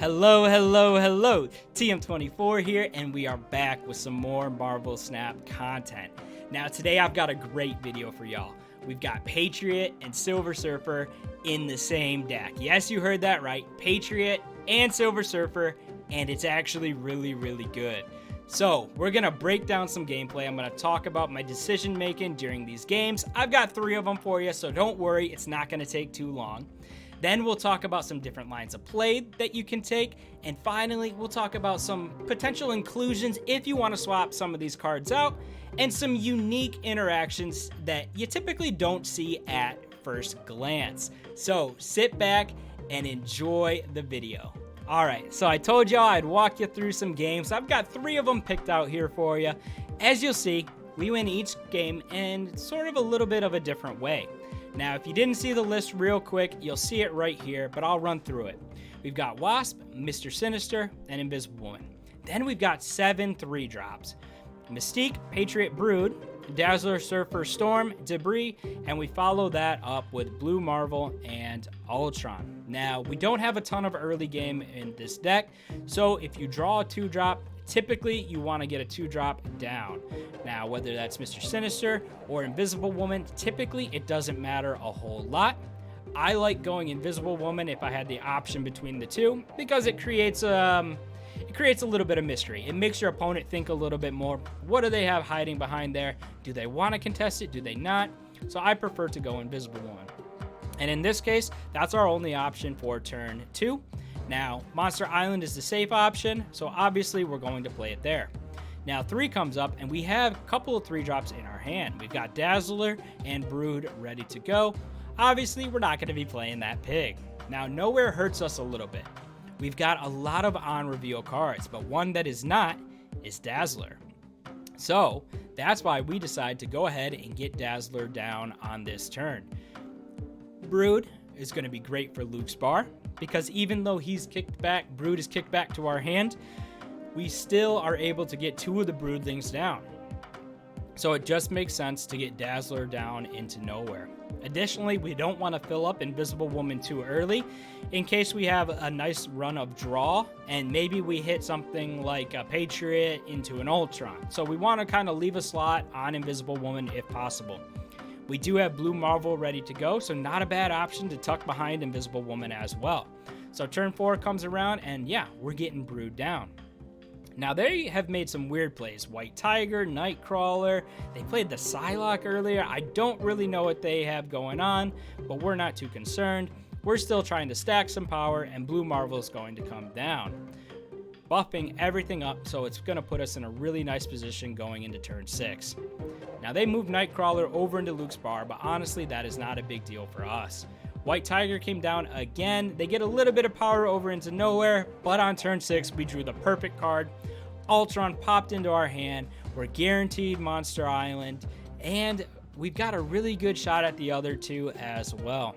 Hello, hello, hello. TM24 here, and we are back with some more Marvel Snap content. Now, today I've got a great video for y'all. We've got Patriot and Silver Surfer in the same deck. Yes, you heard that right. Patriot and Silver Surfer, and it's actually really, really good. So, we're going to break down some gameplay. I'm going to talk about my decision making during these games. I've got 3 of them for you, so don't worry, it's not going to take too long. Then we'll talk about some different lines of play that you can take. And finally, we'll talk about some potential inclusions if you want to swap some of these cards out, and some unique interactions that you typically don't see at first glance. So sit back and enjoy the video. All right, so I told y'all I'd walk you through some games. I've got 3 of them picked out here for you. As you'll see, we win each game in sort of a little bit of a different way. Now, if you didn't see the list real quick, you'll see it right here, but I'll run through it. We've got Wasp, Mr. Sinister, and Invisible Woman. Then we've got 7 3-drops. Mystique, Patriot, Brood, Dazzler, Surfer, Storm, Debris, and we follow that up with Blue Marvel and Ultron. Now, we don't have a ton of early game in this deck, so if you draw a 2-drop, typically you want to get a 2-drop down. Now, whether that's Mr. Sinister or Invisible Woman, typically it doesn't matter a whole lot. I like going Invisible Woman if I had the option between the two, because it creates a little bit of mystery. It makes your opponent think a little bit more. What do they have hiding behind there? Do they want to contest it? Do they not? So I prefer to go Invisible Woman. And in this case, that's our only option for turn 2. Now, Monster Island is the safe option, so obviously we're going to play it there. Now, 3 comes up, and we have a couple of 3-drops in our hand. We've got Dazzler and Brood ready to go. Obviously, we're not going to be playing that pig. Now, Nowhere hurts us a little bit. We've got a lot of on-reveal cards, but one that is not is Dazzler. So, that's why we decide to go ahead and get Dazzler down on this turn. Brood is going to be great for Luke's bar, because even though he's kicked back, Brood is kicked back to our hand, we still are able to get 2 of the Broodlings down. So it just makes sense to get Dazzler down into Nowhere. Additionally, we don't want to fill up Invisible Woman too early in case we have a nice run of draw and maybe we hit something like a Patriot into an Ultron. So we want to kind of leave a slot on Invisible Woman if possible. We do have Blue Marvel ready to go, so not a bad option to tuck behind Invisible Woman as well. So turn 4 comes around, and yeah, we're getting Brood down. Now, they have made some weird plays. White Tiger, Nightcrawler. They played the Psylocke earlier. I don't really know what they have going on, but we're not too concerned. We're still trying to stack some power, and Blue Marvel is going to come down, buffing everything up, so it's going to put us in a really nice position going into turn 6. Now, they moved Nightcrawler over into Luke's bar, but honestly, that is not a big deal for us. White Tiger came down again. They get a little bit of power over into Nowhere, but on turn 6, we drew the perfect card. Ultron popped into our hand. We're guaranteed Monster Island, and we've got a really good shot at the other 2 as well.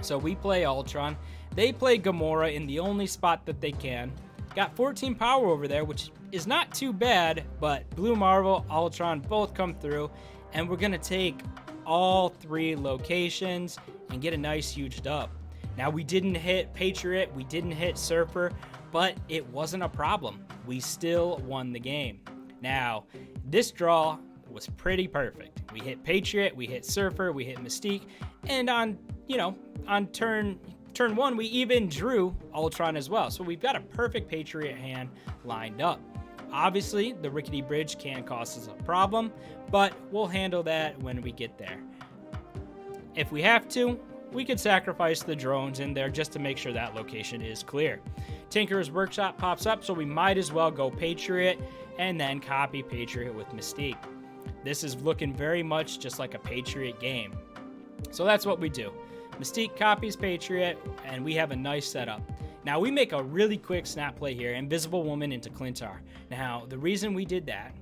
So we play Ultron. They play Gamora in the only spot that they can. Got 14 power over there, which is not too bad, but Blue Marvel, Ultron both come through, and we're going to take all 3 locations and get a nice huge dub. Now, we didn't hit Patriot, we didn't hit Surfer, but it wasn't a problem. We still won the game. Now, this draw was pretty perfect. We hit Patriot, we hit Surfer, we hit Mystique, and on turn 1, we even drew Ultron as well. So we've got a perfect Patriot hand lined up. Obviously, the rickety bridge can cause us a problem, but we'll handle that when we get there. If we have to, we could sacrifice the drones in there just to make sure that location is clear. Tinker's Workshop pops up, so we might as well go Patriot and then copy Patriot with Mystique. This is looking very much just like a Patriot game. So that's what we do. Mystique copies Patriot, and we have a nice setup. Now, we make a really quick snap play here, Invisible Woman into Clintar. Now, the reason we did that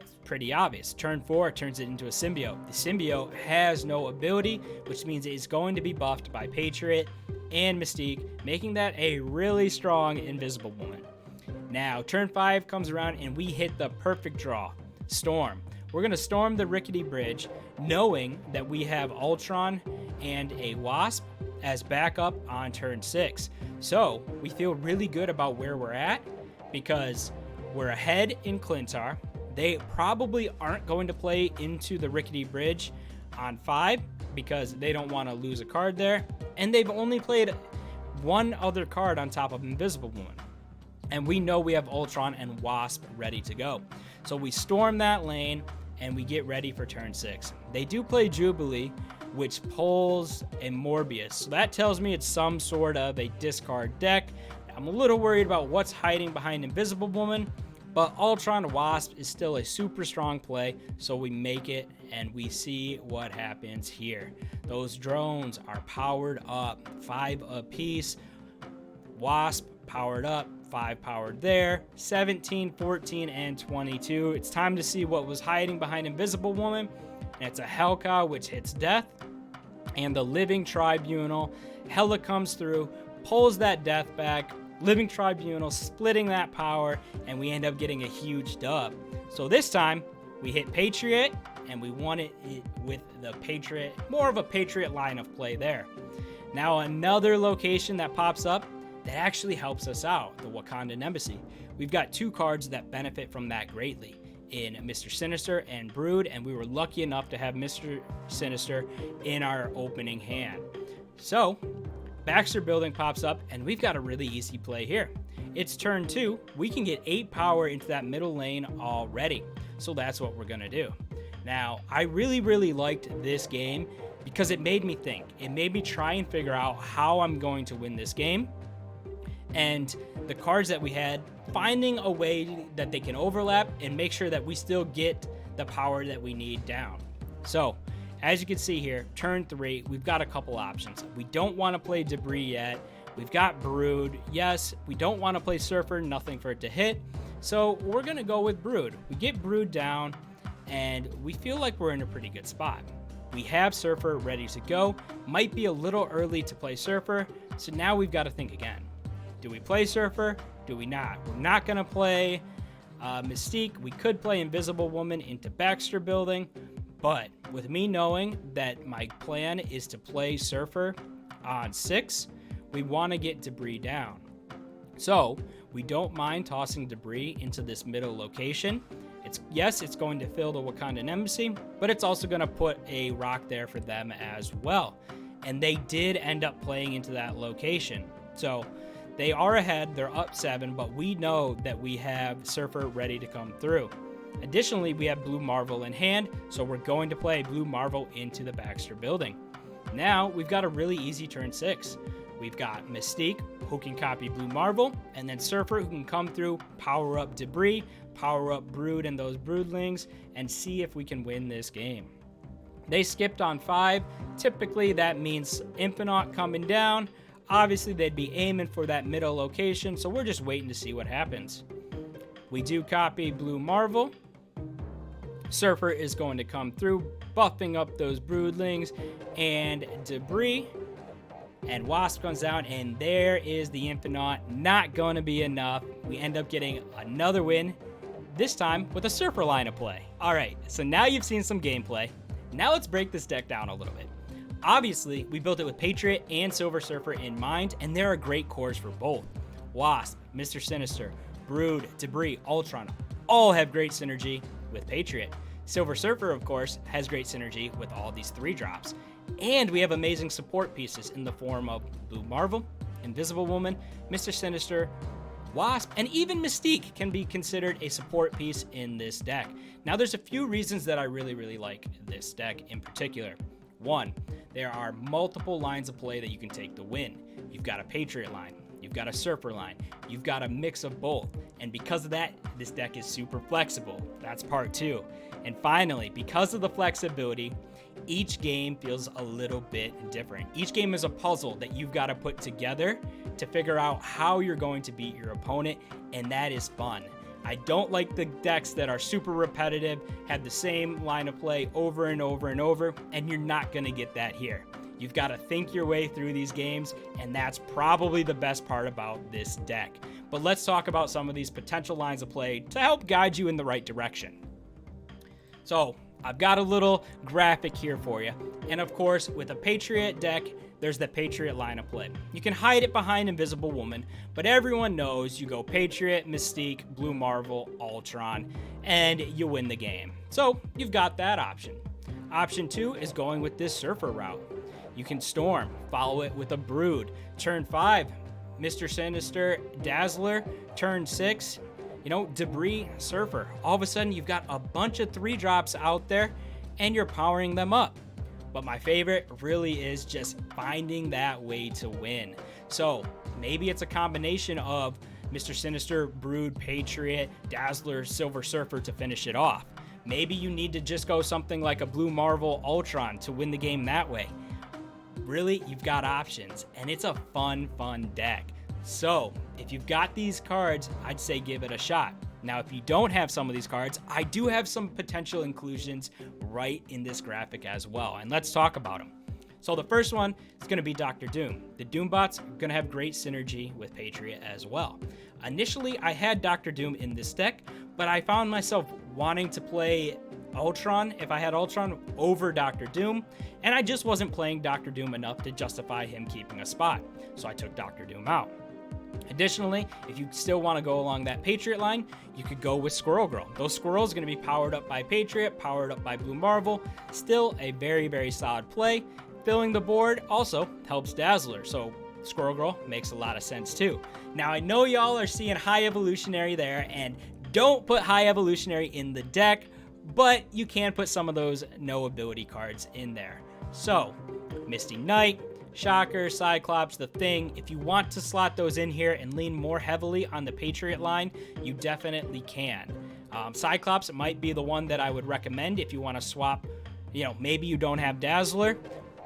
is pretty obvious. Turn 4 turns it into a symbiote. The symbiote has no ability, which means it's going to be buffed by Patriot and Mystique, making that a really strong Invisible Woman. Now, turn 5 comes around, and we hit the perfect draw, Storm. We're going to storm the rickety bridge, knowing that we have Ultron and a Wasp as backup on turn 6. So we feel really good about where we're at because we're ahead in Clintar. They probably aren't going to play into the Rickety Bridge on 5 because they don't want to lose a card there. And they've only played one other card on top of Invisible Woman. And we know we have Ultron and Wasp ready to go. So we storm that lane and we get ready for turn 6. They do play Jubilee, which pulls a Morbius. So that tells me it's some sort of a discard deck. I'm a little worried about what's hiding behind Invisible Woman, but Ultron Wasp is still a super strong play, so we make it and we see what happens here. Those drones are powered up, 5 apiece. Wasp powered up, 5 powered there, 17, 14, and 22. It's time to see what was hiding behind Invisible Woman. And it's a Hellcow, which hits death, and the Living Tribunal. Hella comes through, pulls that death back, Living Tribunal splitting that power, and we end up getting a huge dub. So this time, we hit Patriot, and we won it with the Patriot, more of a Patriot line of play there. Now another location that pops up that actually helps us out, the Wakandan Embassy. We've got 2 cards that benefit from that greatly in Mr. Sinister and Brood, and we were lucky enough to have Mr. Sinister in our opening hand. So Baxter Building pops up, and we've got a really easy play here. It's turn 2. We can get 8 power into that middle lane already. So that's what we're gonna do. Now, I really liked this game because it made me think. It made me try and figure out how I'm going to win this game. And the cards that we had, finding a way that they can overlap and make sure that we still get the power that we need down. So, as you can see here, turn 3, we've got a couple options. We don't want to play Debris yet. We've got Brood. Yes, we don't want to play Surfer, nothing for it to hit. So we're going to go with Brood. We get Brood down, and we feel like we're in a pretty good spot. We have Surfer ready to go. Might be a little early to play Surfer, so now we've got to think again. Do we play Surfer? Do we not? We're not going to play Mystique. We could play Invisible Woman into Baxter Building, but with me knowing that my plan is to play Surfer on 6, we want to get Debris down. So we don't mind tossing Debris into this middle location. Yes, it's going to fill the Wakandan Embassy, but it's also going to put a rock there for them as well. And they did end up playing into that location. So they are ahead, they're up 7, but we know that we have Surfer ready to come through. Additionally, we have Blue Marvel in hand, so we're going to play Blue Marvel into the Baxter Building. Now, we've got a really easy turn 6. We've got Mystique, who can copy Blue Marvel, and then Surfer, who can come through, power up Debris, power up Brood and those Broodlings, and see if we can win this game. They skipped on 5. Typically, that means Infinite coming down. Obviously, they'd be aiming for that middle location, so we're just waiting to see what happens. We do copy Blue Marvel. Surfer is going to come through, buffing up those Broodlings and Debris. And Wasp comes down, and there is the Infinite. Not going to be enough. We end up getting another win, this time with a Surfer line of play. All right, so now you've seen some gameplay. Now let's break this deck down a little bit. Obviously, we built it with Patriot and Silver Surfer in mind, and there are great cores for both. Wasp, Mr. Sinister, Brood, Debris, Ultron, all have great synergy with Patriot. Silver Surfer, of course, has great synergy with all these 3 drops. And we have amazing support pieces in the form of Blue Marvel, Invisible Woman, Mr. Sinister, Wasp, and even Mystique can be considered a support piece in this deck. Now, there's a few reasons that I really like this deck in particular. 1, there are multiple lines of play that you can take to win. You've got a Patriot line, you've got a Surfer line, you've got a mix of both. And because of that, this deck is super flexible. That's part 2. And finally, because of the flexibility, each game feels a little bit different. Each game is a puzzle that you've got to put together to figure out how you're going to beat your opponent, and that is fun. I don't like the decks that are super repetitive, have the same line of play over and over and over, and you're not going to get that here. You've got to think your way through these games, and that's probably the best part about this deck. But let's talk about some of these potential lines of play to help guide you in the right direction. So, I've got a little graphic here for you. And of course, with a Patriot deck, there's the Patriot lineup play. You can hide it behind Invisible Woman, but everyone knows you go Patriot, Mystique, Blue Marvel, Ultron, and you win the game. So you've got that option. Option 2 is going with this Surfer route. You can Storm, follow it with a Brood. Turn 5, Mr. Sinister, Dazzler. Turn 6, Debris, Surfer. All of a sudden, you've got a bunch of 3-drops out there, and you're powering them up. But my favorite really is just finding that way to win. So maybe it's a combination of Mr. Sinister, Brood, Patriot, Dazzler, Silver Surfer to finish it off. Maybe you need to just go something like a Blue Marvel, Ultron to win the game that way. Really, you've got options, and it's a fun deck. So if you've got these cards, I'd say give it a shot. Now, if you don't have some of these cards, I do have some potential inclusions right in this graphic as well, and let's talk about them. So the first one is going to be Dr. Doom. The Doombots are going to have great synergy with Patriot as well. Initially, I had Dr. Doom in this deck, but I found myself wanting to play Ultron, if I had Ultron, over Dr. Doom, and I just wasn't playing Dr. Doom enough to justify him keeping a spot, so I took Dr. Doom out. Additionally, if you still want to go along that Patriot line, you could go with Squirrel Girl. Those squirrels are going to be powered up by Patriot, powered up by Blue Marvel. Still a very solid play. Filling the board also helps Dazzler, so Squirrel Girl makes a lot of sense too. Now, I know y'all are seeing High Evolutionary there, and don't put High Evolutionary in the deck, but you can put some of those no ability cards in there. So, Misty Knight, Shocker, Cyclops, The Thing, if you want to slot those in here and lean more heavily on the Patriot line, you definitely can. Cyclops might be the one that I would recommend if you want to swap, maybe you don't have Dazzler.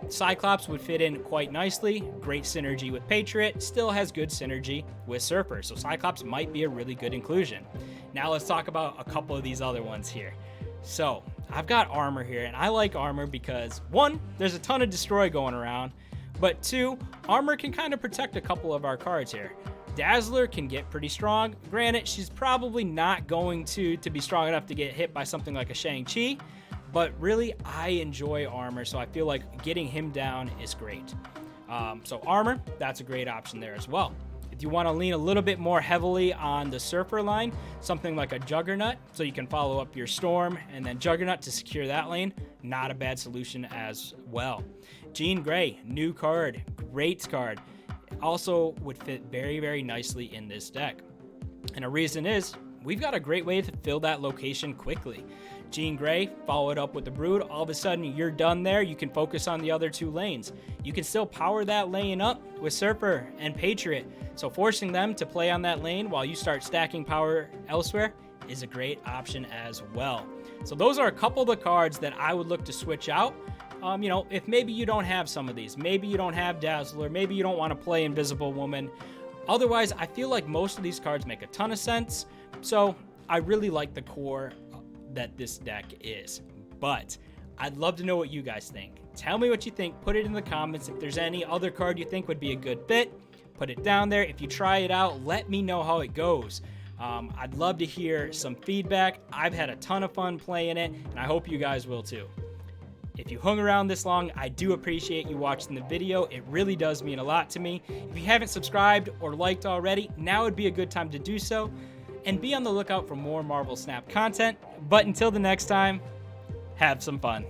Cyclops would fit in quite nicely, great synergy with Patriot, still has good synergy with Surfer, so Cyclops might be a really good inclusion. Now let's talk about a couple of these other ones here. So, I've got Armor here, and I like Armor because, 1, there's a ton of Destroy going around, but 2, Armor can kind of protect a couple of our cards here. Dazzler can get pretty strong. Granted, she's probably not going to be strong enough to get hit by something like a Shang-Chi, but really, I enjoy Armor, so I feel like getting him down is great. So Armor, that's a great option there as well. If you want to lean a little bit more heavily on the Surfer line, something like a Juggernaut, so you can follow up your Storm and then Juggernaut to secure that lane, not a bad solution as well. Jean Grey, new card, great card. Also would fit very nicely in this deck. And a reason is, we've got a great way to fill that location quickly. Jean Grey, follow it up with the Brood, all of a sudden you're done there, you can focus on the other 2 lanes. You can still power that lane up with Surfer and Patriot, so forcing them to play on that lane while you start stacking power elsewhere is a great option as well. So those are a couple of the cards that I would look to switch out. If maybe you don't have some of these, maybe you don't have Dazzler, maybe you don't want to play Invisible Woman. Otherwise, I feel like most of these cards make a ton of sense, so I really like the core that this deck is. But I'd love to know what you guys think. Tell me what you think. Put it in the comments. If there's any other card you think would be a good fit, put it down there. If you try it out, let me know how it goes. I'd love to hear some feedback. I've had a ton of fun playing it, and I hope you guys will too. If you hung around this long, I do appreciate you watching the video. It really does mean a lot to me. If you haven't subscribed or liked already, now would be a good time to do so. And be on the lookout for more Marvel Snap content. But until the next time, have some fun.